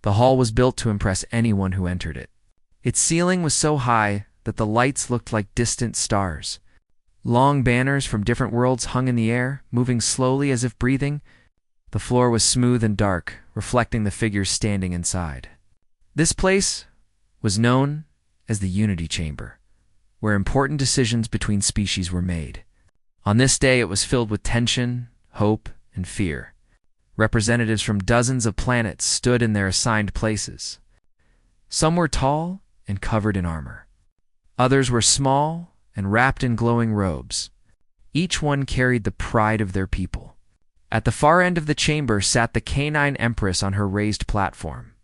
The hall was built to impress anyone who entered it. Its ceiling was so high that the lights looked like distant stars. Long banners from different worlds hung in the air, moving slowly as if breathing. The floor was smooth and dark, reflecting the figures standing inside. This place was known as the Unity Chamber, where important decisions between species were made. On this day, it was filled with tension, hope, and fear. Representatives from dozens of planets stood in their assigned places. Some were tall and covered in armor. Others were small and wrapped in glowing robes. Each one carried the pride of their people. At the far end of the chamber sat the Canine Empress on her raised platform.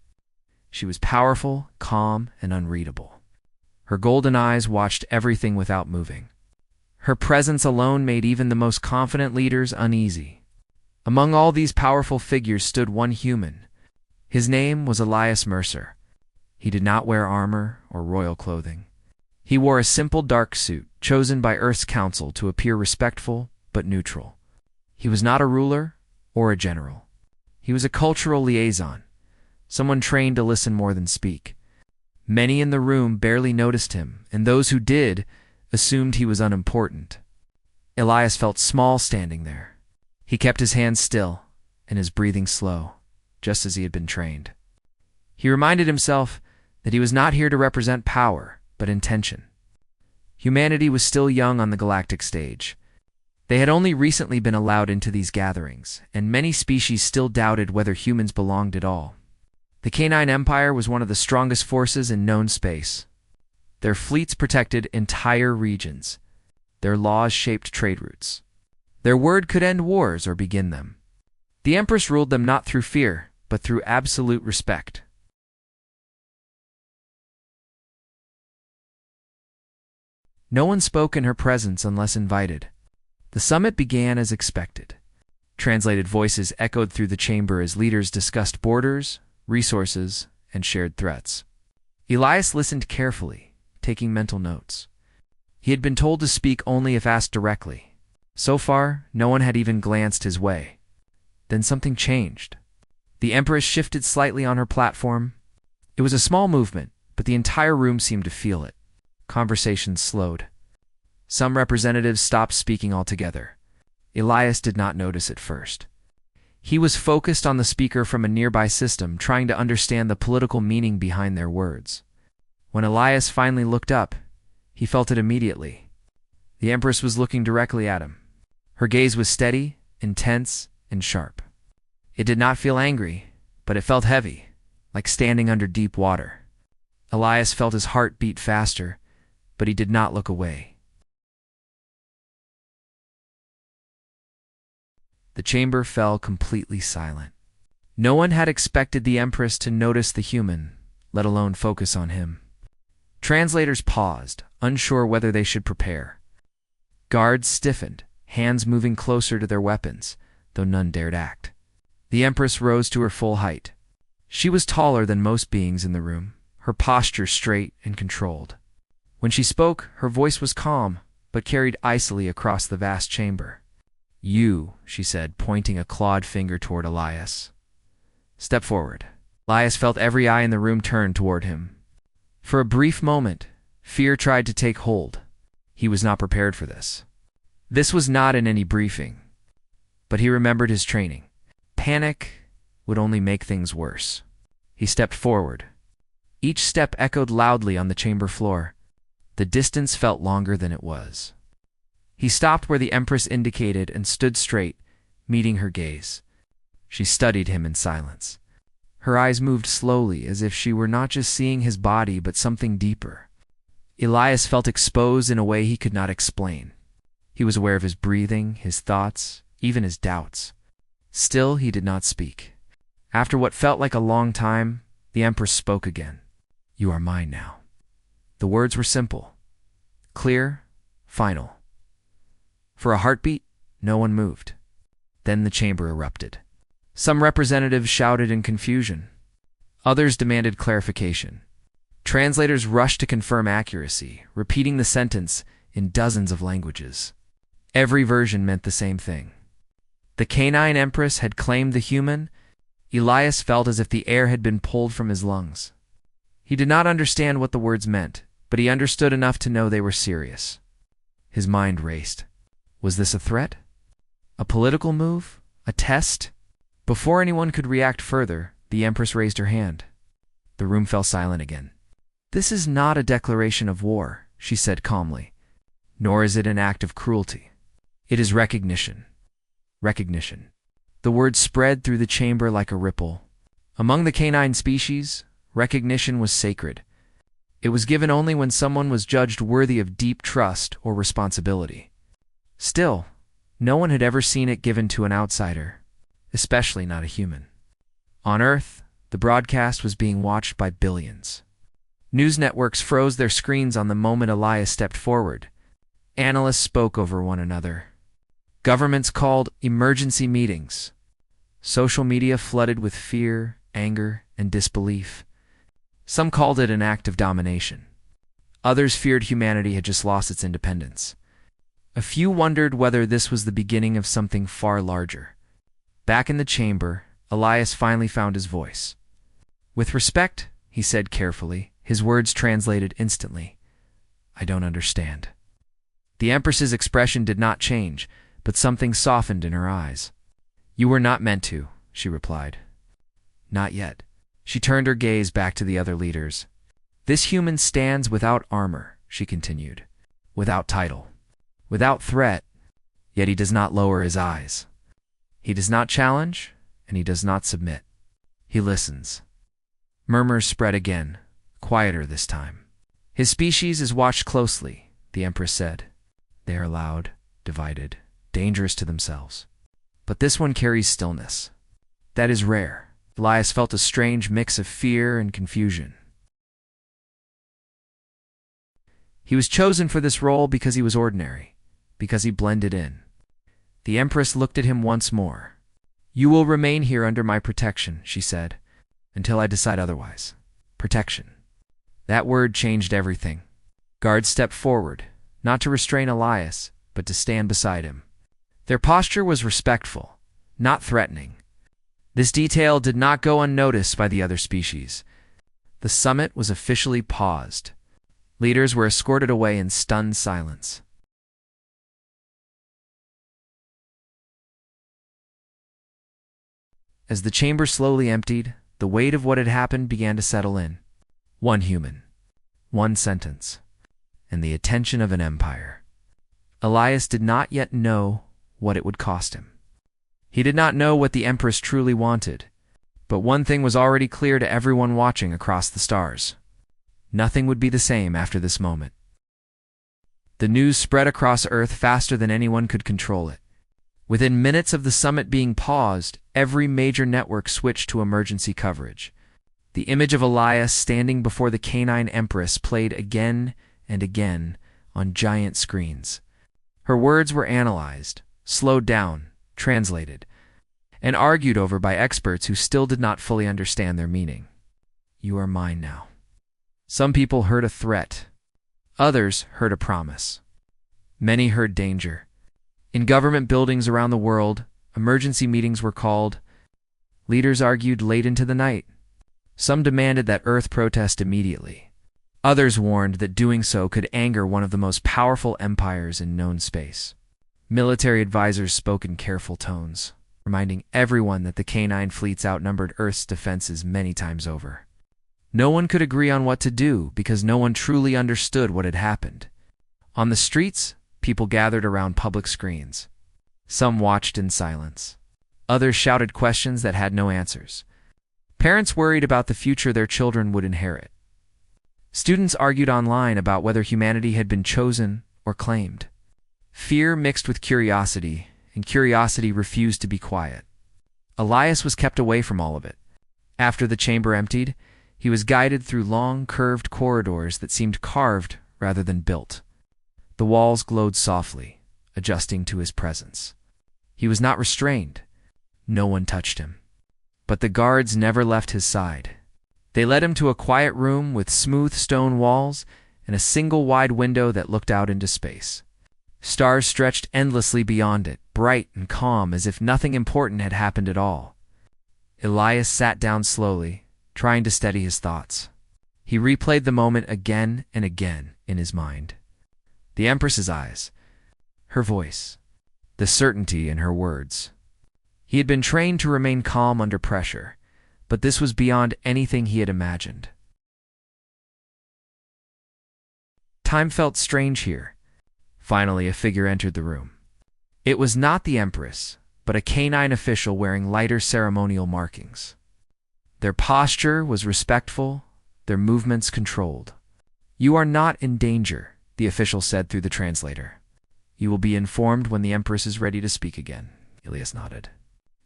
She was powerful, calm, and unreadable. Her golden eyes watched everything without moving. Her presence alone made even the most confident leaders uneasy. Among all these powerful figures stood one human. His name was Elias Mercer. He did not wear armor or royal clothing. He wore a simple dark suit, chosen by Earth's council to appear respectful but neutral. He was not a ruler or a general. He was a cultural liaison, someone trained to listen more than speak. Many in the room barely noticed him, and those who did assumed he was unimportant. Elias felt small standing there. He kept his hands still and his breathing slow, just as he had been trained. He reminded himself that he was not here to represent power, but intention. Humanity was still young on the galactic stage. They had only recently been allowed into these gatherings, and many species still doubted whether humans belonged at all. The Canine Empire was one of the strongest forces in known space. Their fleets protected entire regions. Their laws shaped trade routes. Their word could end wars or begin them. The Empress ruled them not through fear, but through absolute respect. No one spoke in her presence unless invited. The summit began as expected. Translated voices echoed through the chamber as leaders discussed borders, resources, and shared threats. Elias listened carefully, taking mental notes. He had been told to speak only if asked directly. So far, no one had even glanced his way. Then something changed. The Empress shifted slightly on her platform. It was a small movement, but the entire room seemed to feel it. Conversations slowed. Some representatives stopped speaking altogether. Elias did not notice at first. He was focused on the speaker from a nearby system, trying to understand the political meaning behind their words. When Elias finally looked up, he felt it immediately. The Empress was looking directly at him. Her gaze was steady, intense, and sharp. It did not feel angry, but it felt heavy, like standing under deep water. Elias felt his heart beat faster, but he did not look away. The chamber fell completely silent. No one had expected the Empress to notice the human, let alone focus on him. Translators paused, unsure whether they should prepare. Guards stiffened, hands moving closer to their weapons, though none dared act. The Empress rose to her full height. She was taller than most beings in the room, her posture straight and controlled. When she spoke, her voice was calm, but carried icily across the vast chamber. "You," she said, pointing a clawed finger toward Elias. "Step forward." Elias felt every eye in the room turn toward him. For a brief moment, fear tried to take hold. He was not prepared for this. This was not in any briefing, but he remembered his training. Panic would only make things worse. He stepped forward. Each step echoed loudly on the chamber floor. The distance felt longer than it was. He stopped where the Empress indicated and stood straight, meeting her gaze. She studied him in silence. Her eyes moved slowly, as if she were not just seeing his body but something deeper. Elias felt exposed in a way he could not explain. He was aware of his breathing, his thoughts, even his doubts. Still, he did not speak. After what felt like a long time, the Empress spoke again. "You are mine now." The words were simple, clear, final. For a heartbeat, no one moved. Then the chamber erupted. Some representatives shouted in confusion. Others demanded clarification. Translators rushed to confirm accuracy, repeating the sentence in dozens of languages. Every version meant the same thing. The Canine Empress had claimed the human, Elias felt as if the air had been pulled from his lungs. He did not understand what the words meant, but he understood enough to know they were serious. His mind raced. Was this a threat? A political move? A test? Before anyone could react further, the Empress raised her hand. The room fell silent again. "This is not a declaration of war," she said calmly. "Nor is it an act of cruelty. It is recognition." Recognition. The word spread through the chamber like a ripple. Among the canine species, recognition was sacred. It was given only when someone was judged worthy of deep trust or responsibility. Still, no one had ever seen it given to an outsider, especially not a human. On Earth, the broadcast was being watched by billions. News networks froze their screens on the moment Elias stepped forward. Analysts spoke over one another. Governments called emergency meetings. Social media flooded with fear, anger, and disbelief. Some called it an act of domination. Others feared humanity had just lost its independence. A few wondered whether this was the beginning of something far larger. Back in the chamber, Elias finally found his voice. "With respect," he said carefully, his words translated instantly. "I don't understand." The Empress's expression did not change, but something softened in her eyes. "You were not meant to," she replied. "Not yet." She turned her gaze back to the other leaders. "This human stands without armor," she continued, "without title, without threat, yet he does not lower his eyes. He does not challenge, and he does not submit. He listens." Murmurs spread again, quieter this time. "His species is watched closely," the Empress said. "They are loud, divided, dangerous to themselves. But this one carries stillness. That is rare." Elias felt a strange mix of fear and confusion. He was chosen for this role because he was ordinary, because he blended in. The Empress looked at him once more. "You will remain here under my protection," she said, "until I decide otherwise." Protection. That word changed everything. Guards stepped forward, not to restrain Elias, but to stand beside him. Their posture was respectful, not threatening. This detail did not go unnoticed by the other species. The summit was officially paused. Leaders were escorted away in stunned silence. As the chamber slowly emptied, the weight of what had happened began to settle in. One human, one sentence, and the attention of an empire. Elias did not yet know what it would cost him. He did not know what the Empress truly wanted, but one thing was already clear to everyone watching across the stars. Nothing would be the same after this moment. The news spread across Earth faster than anyone could control it. Within minutes of the summit being paused, every major network switched to emergency coverage. The image of Elias standing before the canine Empress played again and again on giant screens. Her words were analyzed, slowed down, translated, and argued over by experts who still did not fully understand their meaning. "You are mine now." Some people heard a threat. Others heard a promise. Many heard danger. In government buildings around the world, emergency meetings were called. Leaders argued late into the night. Some demanded that Earth protest immediately. Others warned that doing so could anger one of the most powerful empires in known space. Military advisors spoke in careful tones, reminding everyone that the canine fleets outnumbered Earth's defenses many times over. No one could agree on what to do because no one truly understood what had happened. On the streets, people gathered around public screens. Some watched in silence. Others shouted questions that had no answers. Parents worried about the future their children would inherit. Students argued online about whether humanity had been chosen or claimed. Fear mixed with curiosity, and curiosity refused to be quiet. Elias was kept away from all of it. After the chamber emptied, he was guided through long, curved corridors that seemed carved rather than built. The walls glowed softly, adjusting to his presence. He was not restrained. No one touched him. But the guards never left his side. They led him to a quiet room with smooth stone walls and a single wide window that looked out into space. Stars stretched endlessly beyond it, bright and calm as if nothing important had happened at all. Elias sat down slowly, trying to steady his thoughts. He replayed the moment again and again in his mind. The Empress's eyes, her voice, the certainty in her words. He had been trained to remain calm under pressure, but this was beyond anything he had imagined. Time felt strange here. Finally, a figure entered the room. It was not the Empress, but a canine official wearing lighter ceremonial markings. Their posture was respectful, their movements controlled. "You are not in danger," the official said through the translator. "You will be informed when the Empress is ready to speak again." Elias nodded.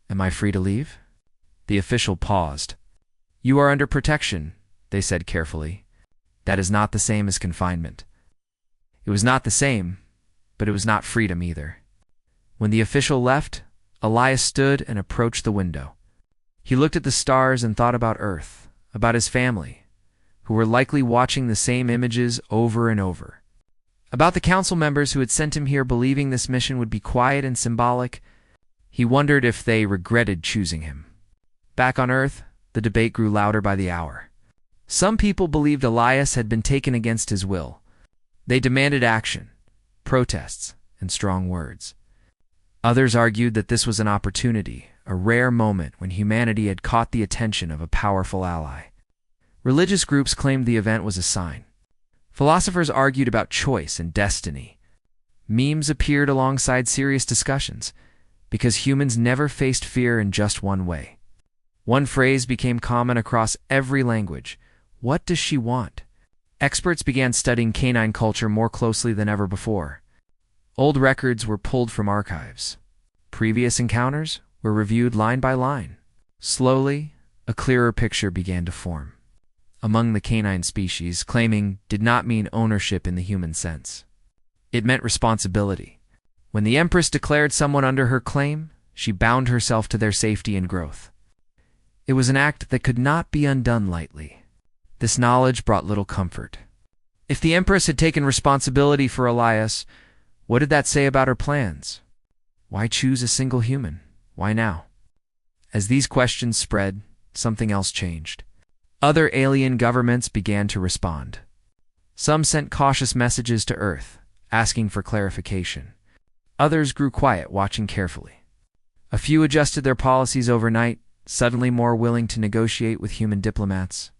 "Am I free to leave?" The official paused. "You are under protection," they said carefully. "That is not the same as confinement." It was not the same, but it was not freedom either. When the official left, Elias stood and approached the window. He looked at the stars and thought about Earth, about his family, who were likely watching the same images over and over. About the council members who had sent him here believing this mission would be quiet and symbolic. He wondered if they regretted choosing him. Back on Earth, the debate grew louder by the hour. Some people believed Elias had been taken against his will. They demanded action, protests, and strong words. Others argued that this was an opportunity, a rare moment when humanity had caught the attention of a powerful ally. Religious groups claimed the event was a sign. Philosophers argued about choice and destiny. Memes appeared alongside serious discussions, because humans never faced fear in just one way. One phrase became common across every language: "What does she want?" Experts began studying canine culture more closely than ever before. Old records were pulled from archives. Previous encounters were reviewed line by line. Slowly, a clearer picture began to form. Among the canine species, claiming did not mean ownership in the human sense. It meant responsibility. When the Empress declared someone under her claim, she bound herself to their safety and growth. It was an act that could not be undone lightly. This knowledge brought little comfort. If the Empress had taken responsibility for Elias, what did that say about her plans? Why choose a single human? Why now? As these questions spread, something else changed. Other alien governments began to respond. Some sent cautious messages to Earth, asking for clarification. Others grew quiet, watching carefully. A few adjusted their policies overnight, suddenly more willing to negotiate with human diplomats.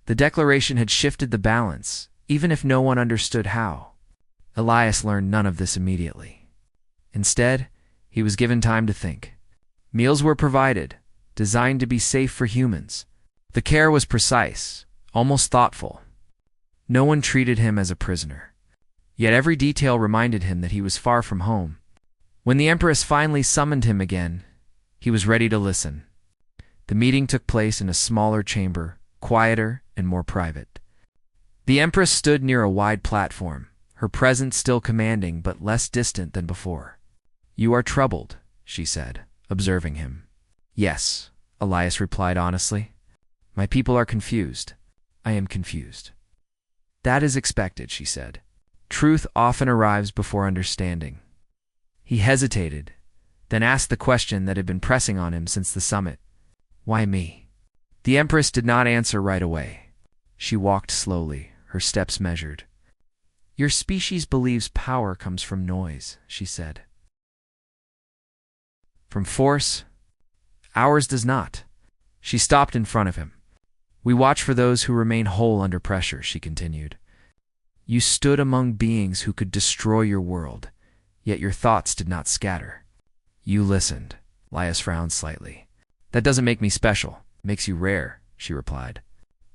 The declaration had shifted the balance, even if no one understood how. Elias learned none of this immediately. Instead, he was given time to think. Meals were provided, designed to be safe for humans. The care was precise, almost thoughtful. No one treated him as a prisoner. Yet every detail reminded him that he was far from home. When the Empress finally summoned him again, he was ready to listen. The meeting took place in a smaller chamber, quieter and more private. The Empress stood near a wide platform, her presence still commanding but less distant than before. "You are troubled," she said, observing him. "Yes," Elias replied honestly. "My people are confused. I am confused." "That is expected," she said. "Truth often arrives before understanding." He hesitated, then asked the question that had been pressing on him since the summit. "Why me?" The Empress did not answer right away. She walked slowly, her steps measured. "Your species believes power comes from noise," she said. "From force? Ours does not." She stopped in front of him. "We watch for those who remain whole under pressure," she continued. "You stood among beings who could destroy your world, yet your thoughts did not scatter. You listened." Elias frowned slightly. "That doesn't make me special. It makes you rare," she replied.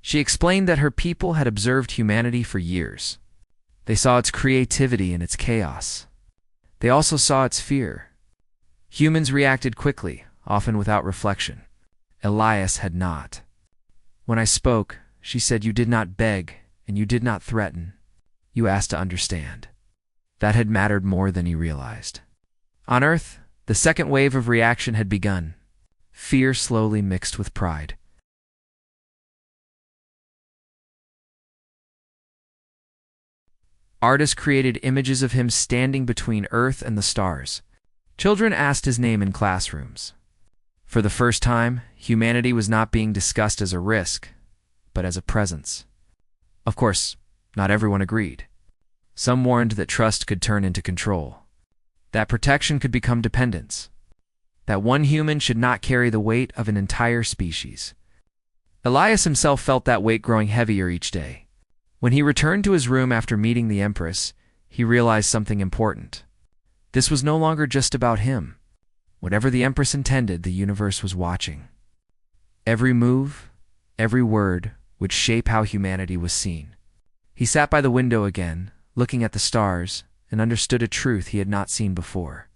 She explained that her people had observed humanity for years. They saw its creativity and its chaos. They also saw its fear. Humans reacted quickly, often without reflection. Elias had not. "When I spoke," she said, "you did not beg, and you did not threaten. You asked to understand." That had mattered more than he realized. On Earth, the second wave of reaction had begun. Fear slowly mixed with pride. Artists created images of him standing between Earth and the stars. Children asked his name in classrooms. For the first time, humanity was not being discussed as a risk, but as a presence. Of course, not everyone agreed. Some warned that trust could turn into control, that protection could become dependence, that one human should not carry the weight of an entire species. Elias himself felt that weight growing heavier each day. When he returned to his room after meeting the Empress, he realized something important. This was no longer just about him. Whatever the Empress intended, the universe was watching. Every move, every word would shape how humanity was seen. He sat by the window again, looking at the stars, and understood a truth he had not seen before.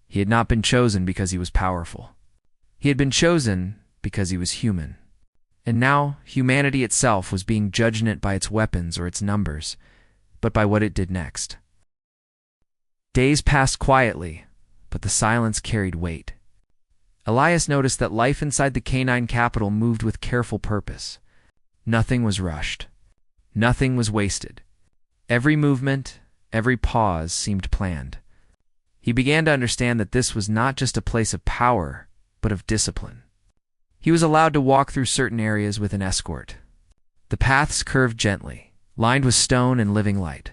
He had not been chosen because he was powerful. He had been chosen because he was human. And now, humanity itself was being judged not by its weapons or its numbers, but by what it did next. Days passed quietly, but the silence carried weight. Elias noticed that life inside the Canine capital moved with careful purpose. Nothing was rushed. Nothing was wasted. Every movement, every pause seemed planned. He began to understand that this was not just a place of power, but of discipline. He was allowed to walk through certain areas with an escort. The paths curved gently, lined with stone and living light.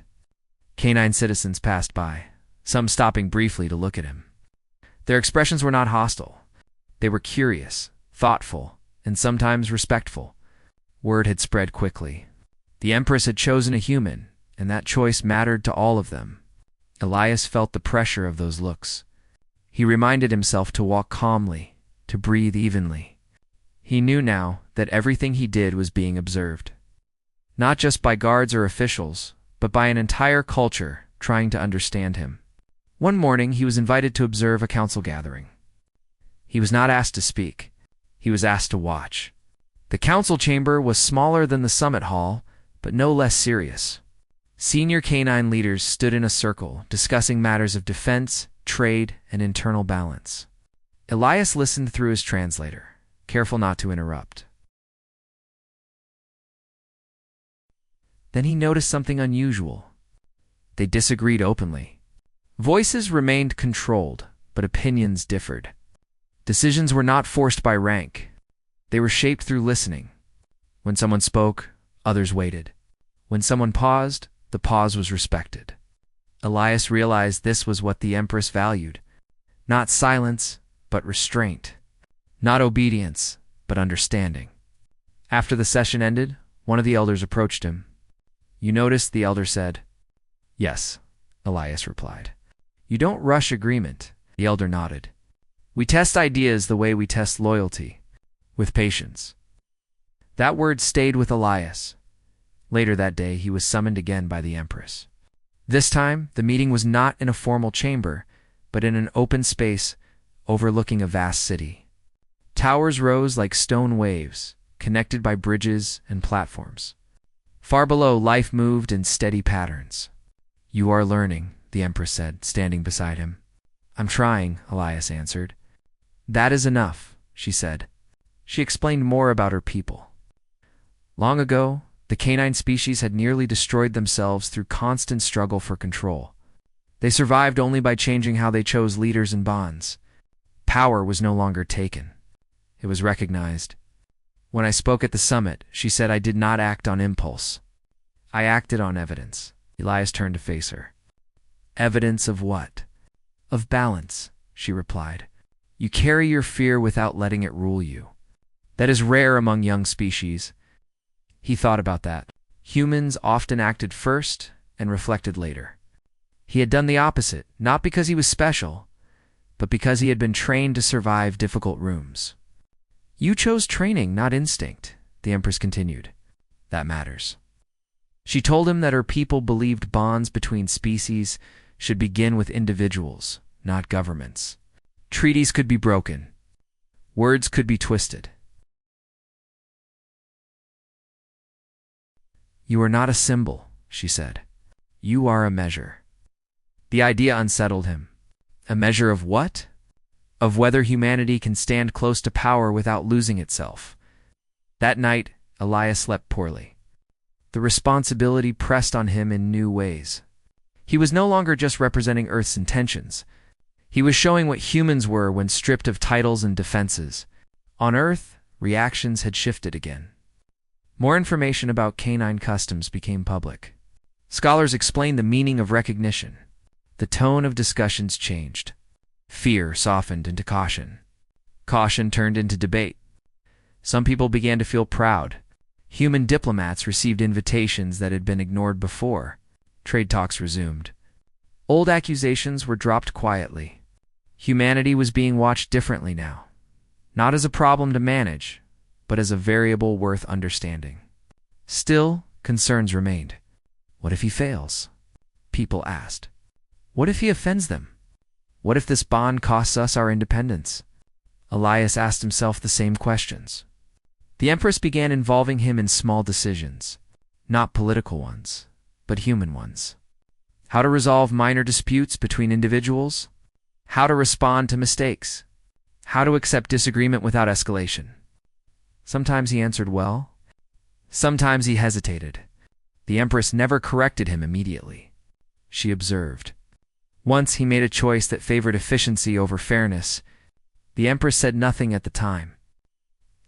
Canine citizens passed by, some stopping briefly to look at him. Their expressions were not hostile. They were curious, thoughtful, and sometimes respectful. Word had spread quickly. The Empress had chosen a human, and that choice mattered to all of them. Elias felt the pressure of those looks. He reminded himself to walk calmly, to breathe evenly. He knew now that everything he did was being observed. Not just by guards or officials, but by an entire culture trying to understand him. One morning, he was invited to observe a council gathering. He was not asked to speak. He was asked to watch. The council chamber was smaller than the summit hall, but no less serious. Senior Canine leaders stood in a circle, discussing matters of defense, trade, and internal balance. Elias listened through his translator, careful not to interrupt. Then he noticed something unusual. They disagreed openly. Voices remained controlled, but opinions differed. Decisions were not forced by rank. They were shaped through listening. When someone spoke, others waited. When someone paused, the pause was respected. Elias realized this was what the Empress valued. Not silence, but restraint. Not obedience, but understanding. After the session ended, one of the elders approached him. "You noticed?" the elder said. "Yes," Elias replied. "You don't rush agreement," the elder nodded. "We test ideas the way we test loyalty, with patience." That word stayed with Elias. Later that day, he was summoned again by the Empress. This time, the meeting was not in a formal chamber, but in an open space overlooking a vast city. Towers rose like stone waves, connected by bridges and platforms. Far below, life moved in steady patterns. "You are learning," the Empress said, standing beside him. "I'm trying," Elias answered. "That is enough," she said. She explained more about her people. Long ago, the canine species had nearly destroyed themselves through constant struggle for control. They survived only by changing how they chose leaders and bonds. Power was no longer taken. It was recognized. When I spoke at the summit, she said I did not act on impulse. I acted on evidence. Elias turned to face her. "Evidence of what?" "Of balance," she replied. "You carry your fear without letting it rule you. That is rare among young species." He thought about that. Humans often acted first and reflected later. He had done the opposite, not because he was special, but because he had been trained to survive difficult rooms. "You chose training, not instinct," the Empress continued. "That matters." She told him that her people believed bonds between species should begin with individuals, not governments. Treaties could be broken. Words could be twisted. "You are not a symbol," she said. "You are a measure." The idea unsettled him. A measure of what? Of whether humanity can stand close to power without losing itself. That night, Elias slept poorly. The responsibility pressed on him in new ways. He was no longer just representing Earth's intentions. He was showing what humans were when stripped of titles and defenses. On Earth, reactions had shifted again. More information about canine customs became public. Scholars explained the meaning of recognition. The tone of discussions changed. Fear softened into caution. Caution turned into debate. Some people began to feel proud. Human diplomats received invitations that had been ignored before. Trade talks resumed. Old accusations were dropped quietly. Humanity was being watched differently now. Not as a problem to manage, but as a variable worth understanding. Still, concerns remained. What if he fails? People asked. What if he offends them? What if this bond costs us our independence? Elias asked himself the same questions. The Empress began involving him in small decisions, not political ones, but human ones. How to resolve minor disputes between individuals, how to respond to mistakes, how to accept disagreement without escalation. Sometimes he answered well, sometimes he hesitated. The Empress never corrected him immediately. She observed. Once he made a choice that favored efficiency over fairness. The Empress said nothing at the time.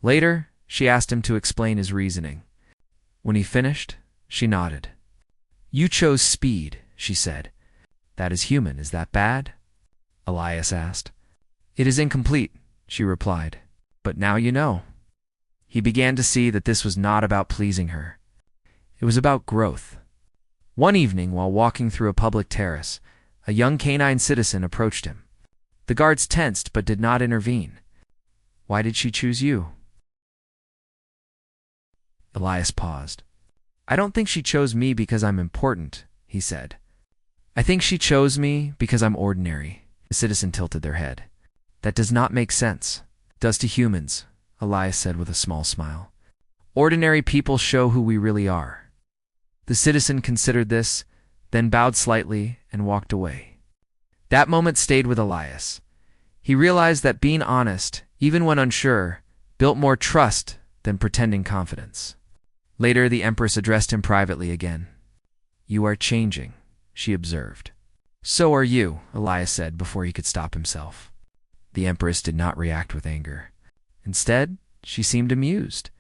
Later, she asked him to explain his reasoning. When he finished, she nodded. You chose speed, she said. That is human, is that bad? Elias asked. It is incomplete, she replied. But now you know. He began to see that this was not about pleasing her. It was about growth. One evening, while walking through a public terrace, a young canine citizen approached him. The guards tensed but did not intervene. Why did she choose you? Elias paused. I don't think she chose me because I'm important, he said. I think she chose me because I'm ordinary. The citizen tilted their head. That does not make sense. It does to humans, Elias said with a small smile. Ordinary people show who we really are. The citizen considered this, then bowed slightly and walked away. That moment stayed with Elias. He realized that being honest, even when unsure, built more trust than pretending confidence. Later, the Empress addressed him privately again. You are changing, she observed. So are you, Elias said before he could stop himself. The Empress did not react with anger. Instead, she seemed amused.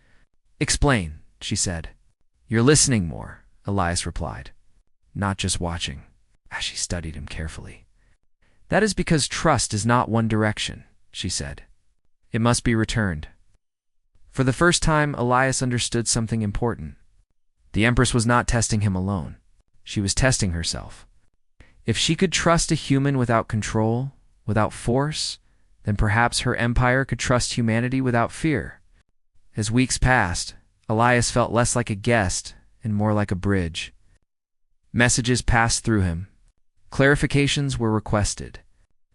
Explain, she said. You're listening more, Elias replied. Not just watching, as she studied him carefully. That is because trust is not one direction, she said. It must be returned. For the first time, Elias understood something important. The Empress was not testing him alone. She was testing herself. If she could trust a human without control, without force, then perhaps her empire could trust humanity without fear. As weeks passed, Elias felt less like a guest and more like a bridge. Messages passed through him. Clarifications were requested.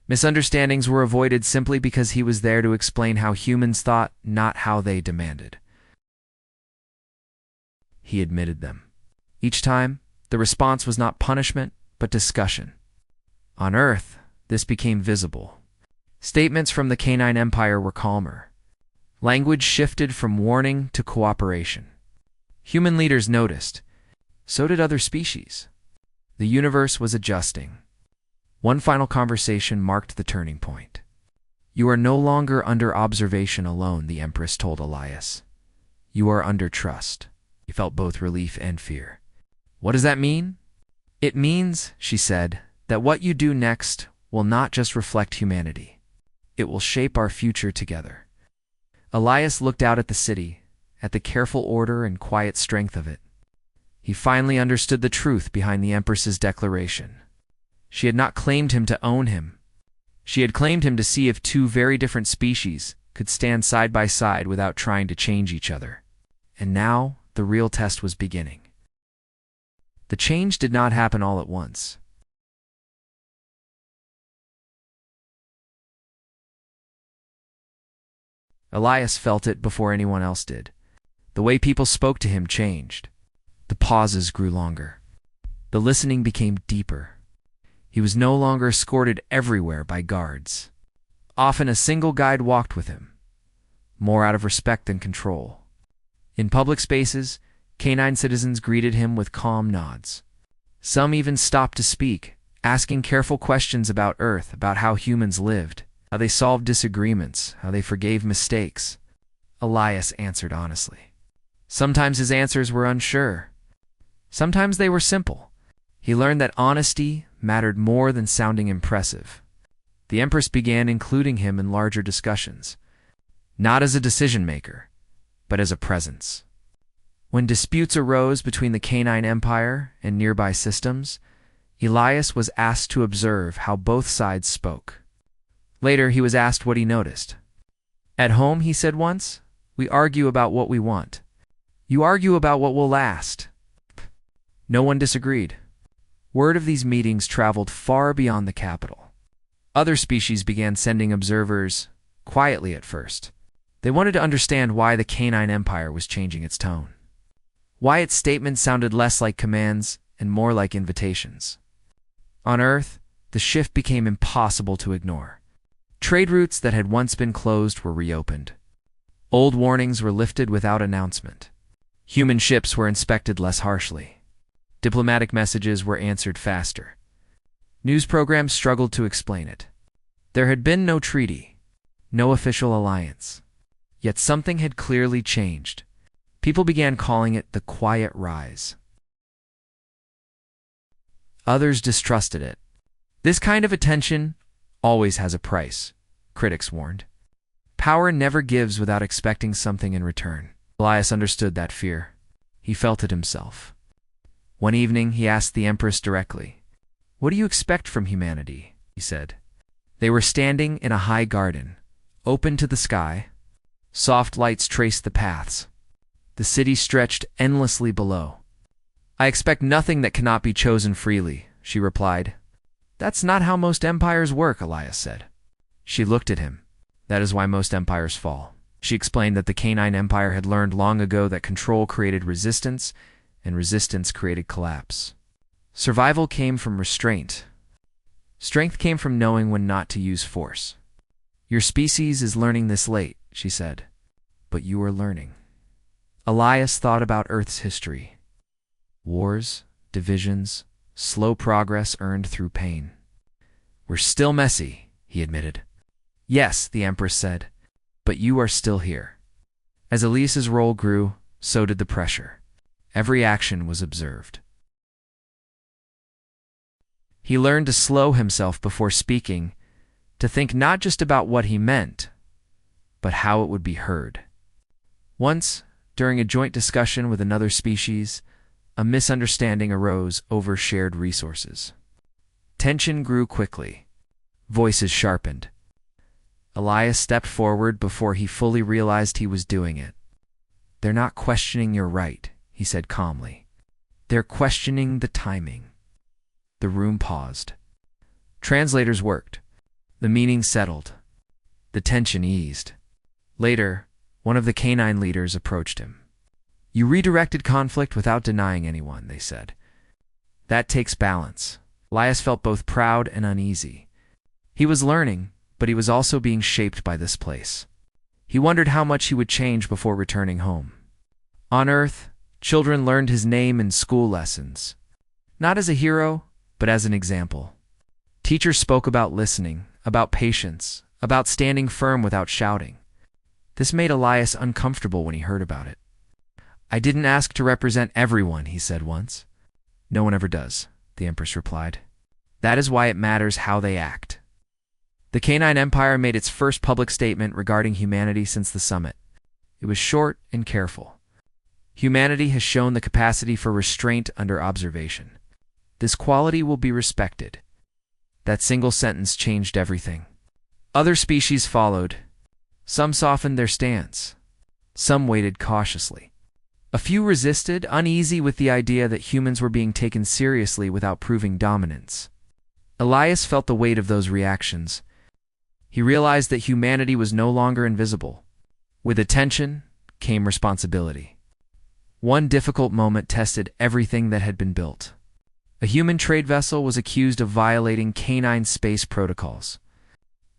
Misunderstandings were avoided simply because he was there to explain how humans thought, not how they demanded. He admitted them. Each time, the response was not punishment, but discussion. On Earth, this became visible. Statements from the Canine Empire were calmer. Language shifted from warning to cooperation. Human leaders noticed. So did other species. The universe was adjusting. One final conversation marked the turning point. You are no longer under observation alone, the Empress told Elias. You are under trust. He felt both relief and fear. What does that mean? It means, she said, that what you do next will not just reflect humanity. It will shape our future together. Elias looked out at the city, at the careful order and quiet strength of it. He finally understood the truth behind the Empress's declaration. She had not claimed him to own him. She had claimed him to see if two very different species could stand side by side without trying to change each other. And now, the real test was beginning. The change did not happen all at once. Elias felt it before anyone else did. The way people spoke to him changed. The pauses grew longer. The listening became deeper. He was no longer escorted everywhere by guards. Often a single guide walked with him, more out of respect than control. In public spaces, canine citizens greeted him with calm nods. Some even stopped to speak, asking careful questions about Earth, about how humans lived, how they solved disagreements, how they forgave mistakes. Elias answered honestly. Sometimes his answers were unsure. Sometimes they were simple. He learned that honesty mattered more than sounding impressive. The Empress began including him in larger discussions, not as a decision-maker, but as a presence. When disputes arose between the Canine Empire and nearby systems, Elias was asked to observe how both sides spoke. Later, he was asked what he noticed. At home, he said once, we argue about what we want. You argue about what will last. No one disagreed. Word of these meetings traveled far beyond the capital. Other species began sending observers, quietly at first. They wanted to understand why the Canine Empire was changing its tone, why its statements sounded less like commands and more like invitations. On Earth, the shift became impossible to ignore. Trade routes that had once been closed were reopened. Old warnings were lifted without announcement. Human ships were inspected less harshly. Diplomatic messages were answered faster. News programs struggled to explain it. There had been no treaty, no official alliance. Yet something had clearly changed. People began calling it the Quiet Rise. Others distrusted it. This kind of attention always has a price, critics warned. Power never gives without expecting something in return. Elias understood that fear. He felt it himself. One evening, he asked the Empress directly, "What do you expect from humanity?" he said. They were standing in a high garden, open to the sky. Soft lights traced the paths. The city stretched endlessly below. "I expect nothing that cannot be chosen freely," she replied. "That's not how most empires work," Elias said. She looked at him. "That is why most empires fall." She explained that the Canine Empire had learned long ago that control created resistance, and resistance created collapse. Survival came from restraint. Strength came from knowing when not to use force. "Your species is learning this late," she said, "but you are learning." Elias thought about Earth's history. Wars, divisions, slow progress earned through pain. "We're still messy," he admitted. "Yes," the Empress said, "but you are still here." As Elias's role grew, so did the pressure. Every action was observed. He learned to slow himself before speaking, to think not just about what he meant, but how it would be heard. Once, during a joint discussion with another species, a misunderstanding arose over shared resources. Tension grew quickly. Voices sharpened. Elias stepped forward before he fully realized he was doing it. "They're not questioning your right," he said calmly. "They're questioning the timing." The room paused. Translators worked. The meaning settled. The tension eased. Later, one of the canine leaders approached him. "You redirected conflict without denying anyone," they said. "That takes balance." Elias felt both proud and uneasy. He was learning, but he was also being shaped by this place. He wondered how much he would change before returning home. On Earth, children learned his name in school lessons, not as a hero, but as an example. Teachers spoke about listening, about patience, about standing firm without shouting. This made Elias uncomfortable when he heard about it. "I didn't ask to represent everyone," he said once. "No one ever does," the Empress replied. "That is why it matters how they act." The Canine Empire made its first public statement regarding humanity since the summit. It was short and careful. "Humanity has shown the capacity for restraint under observation. This quality will be respected." That single sentence changed everything. Other species followed. Some softened their stance. Some waited cautiously. A few resisted, uneasy with the idea that humans were being taken seriously without proving dominance. Elias felt the weight of those reactions. He realized that humanity was no longer invisible. With attention came responsibility. One difficult moment tested everything that had been built. A human trade vessel was accused of violating canine space protocols.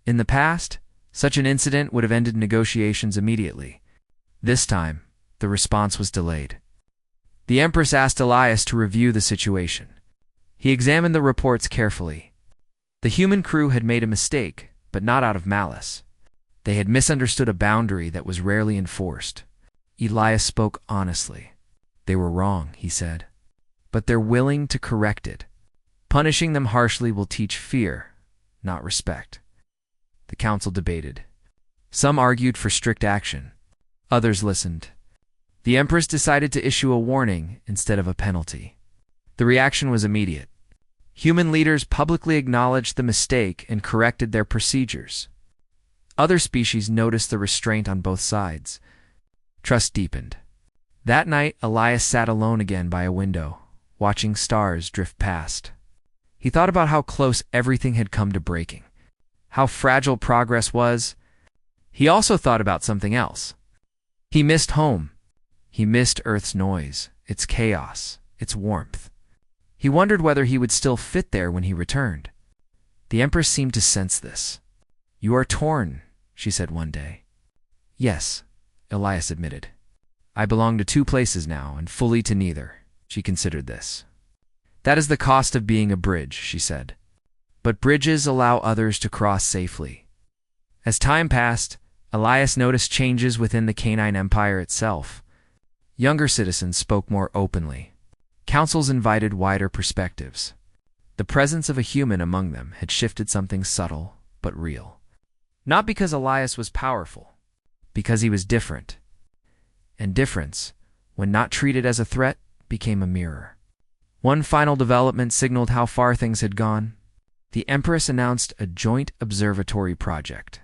In the past, such an incident would have ended negotiations immediately. This time, the response was delayed. The Empress asked Elias to review the situation. He examined the reports carefully. The human crew had made a mistake, but not out of malice. They had misunderstood a boundary that was rarely enforced. Elias spoke honestly. They were wrong, he said, but they're willing to correct it. Punishing them harshly will teach fear, not respect. The council debated. Some argued for strict action. Others listened. The Empress decided to issue a warning instead of a penalty. The reaction was immediate. Human leaders publicly acknowledged the mistake and corrected their procedures. Other species noticed the restraint on both sides. Trust deepened. That night, Elias sat alone again by a window, watching stars drift past. He thought about how close everything had come to breaking, how fragile progress was. He also thought about something else. He missed home. He missed Earth's noise, its chaos, its warmth. He wondered whether he would still fit there when he returned. The Empress seemed to sense this. "You are torn," she said one day. "Yes," Elias admitted. "I belong to two places now, and fully to neither." She considered this. "That is the cost of being a bridge," she said. "But bridges allow others to cross safely." As time passed, Elias noticed changes within the Canine Empire itself. Younger citizens spoke more openly. Councils invited wider perspectives. The presence of a human among them had shifted something subtle but real. Not because Elias was powerful, because he was different. And difference, when not treated as a threat, became a mirror. One final development signaled how far things had gone. The Empress announced a joint observatory project.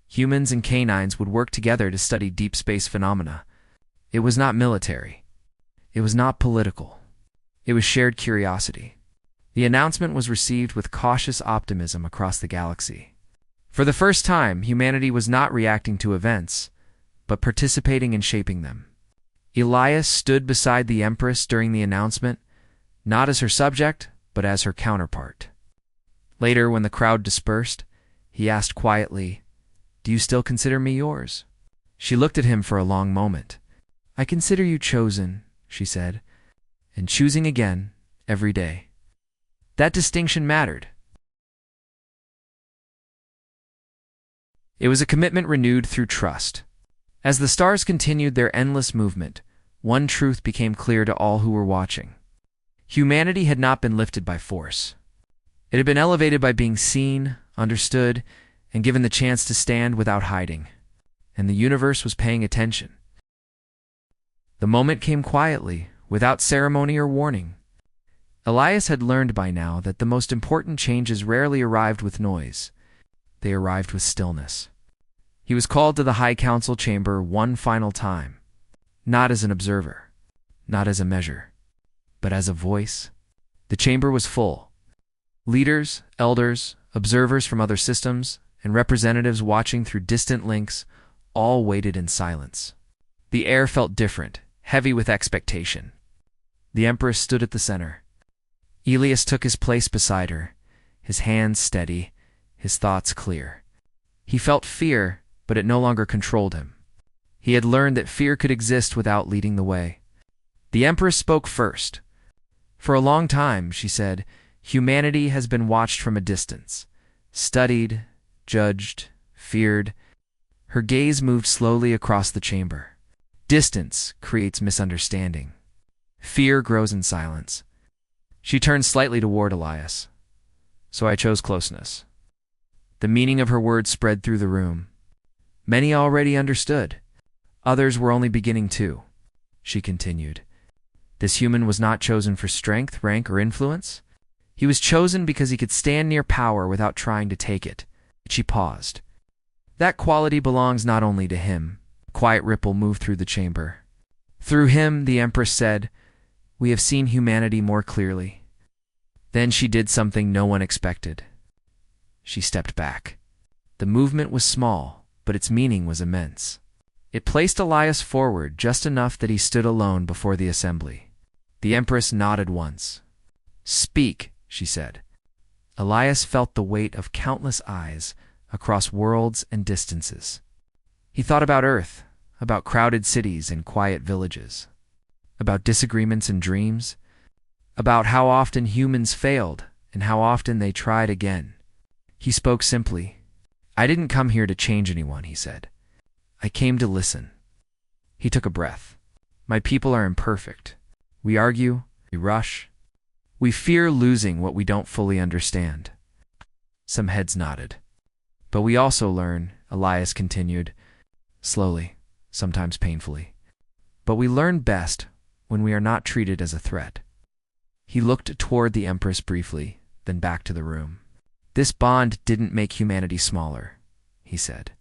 Humans and canines would work together to study deep space phenomena. It was not military. It was not political. It was shared curiosity. The announcement was received with cautious optimism across the galaxy. For the first time, humanity was not reacting to events, but participating in shaping them. Elias stood beside the Empress during the announcement, not as her subject, but as her counterpart. Later, when the crowd dispersed, he asked quietly, "Do you still consider me yours?" She looked at him for a long moment. "I consider you chosen," she said, "and choosing again every day." That distinction mattered. It was a commitment renewed through trust. As the stars continued their endless movement, one truth became clear to all who were watching. Humanity had not been lifted by force. It had been elevated by being seen, understood, and given the chance to stand without hiding. And the universe was paying attention. The moment came quietly, without ceremony or warning. Elias had learned by now that the most important changes rarely arrived with noise. They arrived with stillness. He was called to the High Council chamber one final time, not as an observer, not as a measure, but as a voice. The chamber was full. Leaders, elders, observers from other systems, and representatives watching through distant links all waited in silence. The air felt different, heavy with expectation. The Empress stood at the center. Elias took his place beside her, his hands steady, his thoughts clear. He felt fear, but it no longer controlled him. He had learned that fear could exist without leading the way. The Empress spoke first. "For a long time," she said, "humanity has been watched from a distance, studied, judged, feared." Her gaze moved slowly across the chamber. Distance creates misunderstanding. Fear grows in silence. She turned slightly toward Elias. "So I chose closeness." The meaning of her words spread through the room. Many already understood. Others were only beginning to. She continued. This human was not chosen for strength, rank, or influence. He was chosen because he could stand near power without trying to take it. She paused. That quality belongs not only to him. A quiet ripple moved through the chamber. Through him, the Empress said, "We have seen humanity more clearly." Then she did something no one expected. She stepped back. The movement was small, but its meaning was immense. It placed Elias forward just enough that he stood alone before the assembly. The Empress nodded once. "Speak," she said. Elias felt the weight of countless eyes across worlds and distances. He thought about Earth, about crowded cities and quiet villages, about disagreements and dreams, about how often humans failed and how often they tried again. He spoke simply. "I didn't come here to change anyone," he said. "I came to listen." He took a breath. "My people are imperfect. We argue, we rush. We fear losing what we don't fully understand." Some heads nodded. "But we also learn," Elias continued, slowly, sometimes painfully. "But we learn best when we are not treated as a threat." He looked toward the Empress briefly, then back to the room. "This bond didn't make humanity smaller," he said.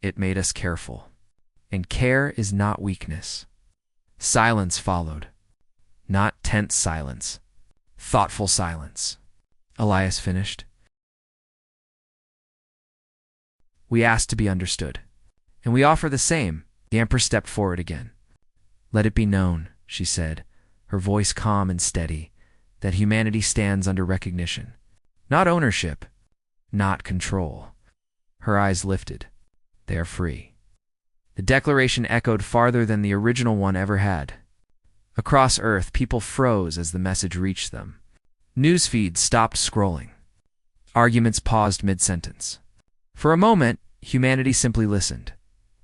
"It made us careful. And care is not weakness." Silence followed. Not tense silence. Thoughtful silence. Elias finished. "We ask to be understood. And we offer the same." The Empress stepped forward again. "Let it be known," she said, her voice calm and steady, "that humanity stands under recognition. Not ownership. Not control." Her eyes lifted. "They are free." The declaration echoed farther than the original one ever had. Across Earth, people froze as the message reached them. News feeds stopped scrolling. Arguments paused mid-sentence. For a moment, humanity simply listened.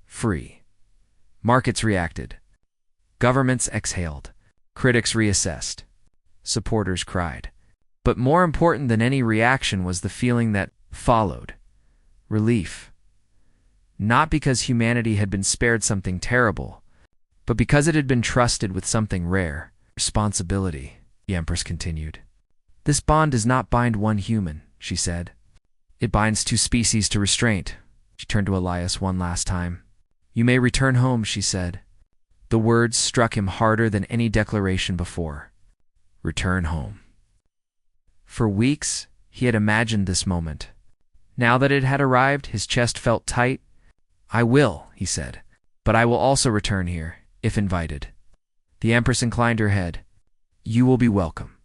Free. Markets reacted. Governments exhaled. Critics reassessed. Supporters cried. But more important than any reaction was the feeling that followed. Relief. Not because humanity had been spared something terrible, but because it had been trusted with something rare. Responsibility, the Empress continued. "This bond does not bind one human," she said. "It binds two species to restraint." She turned to Elias one last time. "You may return home," she said. The words struck him harder than any declaration before. Return home. For weeks, he had imagined this moment. Now that it had arrived, his chest felt tight. "I will," he said, "but I will also return here, if invited." The Empress inclined her head. "You will be welcome."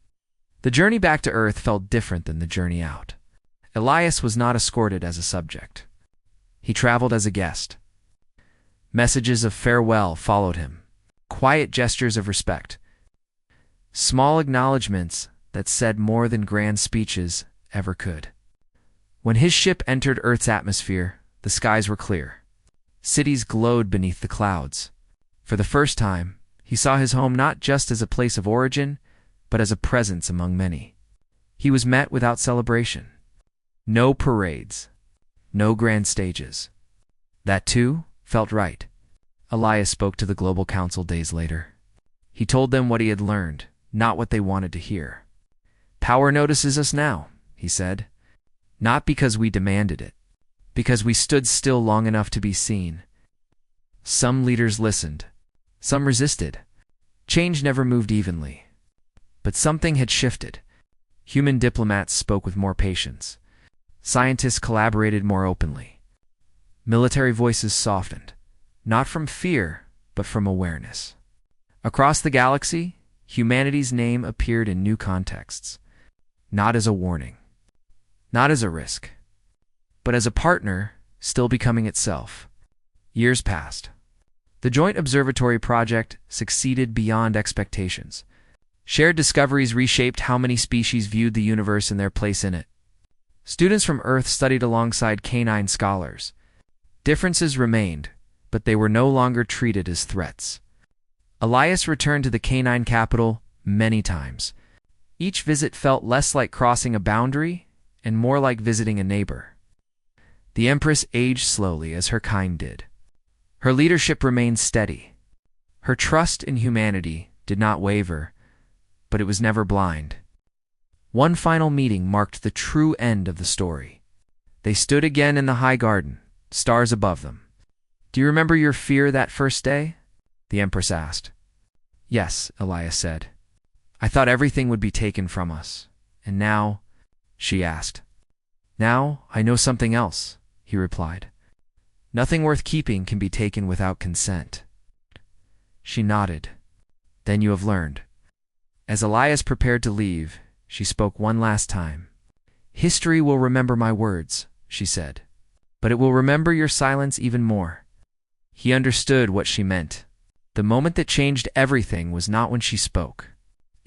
The journey back to Earth felt different than the journey out. Elias was not escorted as a subject. He traveled as a guest. Messages of farewell followed him, quiet gestures of respect, small acknowledgments that said more than grand speeches ever could. When his ship entered Earth's atmosphere, the skies were clear. Cities glowed beneath the clouds. For the first time, he saw his home not just as a place of origin, but as a presence among many. He was met without celebration. No parades. No grand stages. That, too, felt right. Elias spoke to the Global Council days later. He told them what he had learned, not what they wanted to hear. "Power notices us now," he said. "Not because we demanded it, because we stood still long enough to be seen." Some leaders listened. Some resisted. Change never moved evenly. But something had shifted. Human diplomats spoke with more patience. Scientists collaborated more openly. Military voices softened, not from fear, but from awareness. Across the galaxy, humanity's name appeared in new contexts, not as a warning, not as a risk, but as a partner still becoming itself. Years passed. The Joint Observatory Project succeeded beyond expectations. Shared discoveries reshaped how many species viewed the universe and their place in it. Students from Earth studied alongside Canine scholars. Differences remained, but they were no longer treated as threats. Elias returned to the Canine capital many times. Each visit felt less like crossing a boundary and more like visiting a neighbor. The Empress aged slowly as her kind did. Her leadership remained steady. Her trust in humanity did not waver, but it was never blind. One final meeting marked the true end of the story. They stood again in the high garden, stars above them. "Do you remember your fear that first day?" the Empress asked. "Yes," Elias said. "I thought everything would be taken from us. And now," she asked. "Now I know something else," he replied. "Nothing worth keeping can be taken without consent." She nodded. "Then you have learned." As Elias prepared to leave, she spoke one last time. "History will remember my words," she said, "but it will remember your silence even more." He understood what she meant. The moment that changed everything was not when she spoke.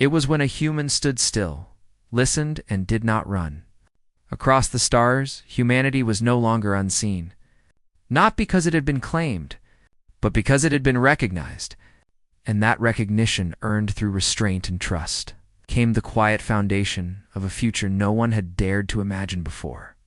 It was when a human stood still, listened, and did not run. Across the stars, humanity was no longer unseen. Not because it had been claimed, but because it had been recognized. And that recognition, earned through restraint and trust, came the quiet foundation of a future no one had dared to imagine before.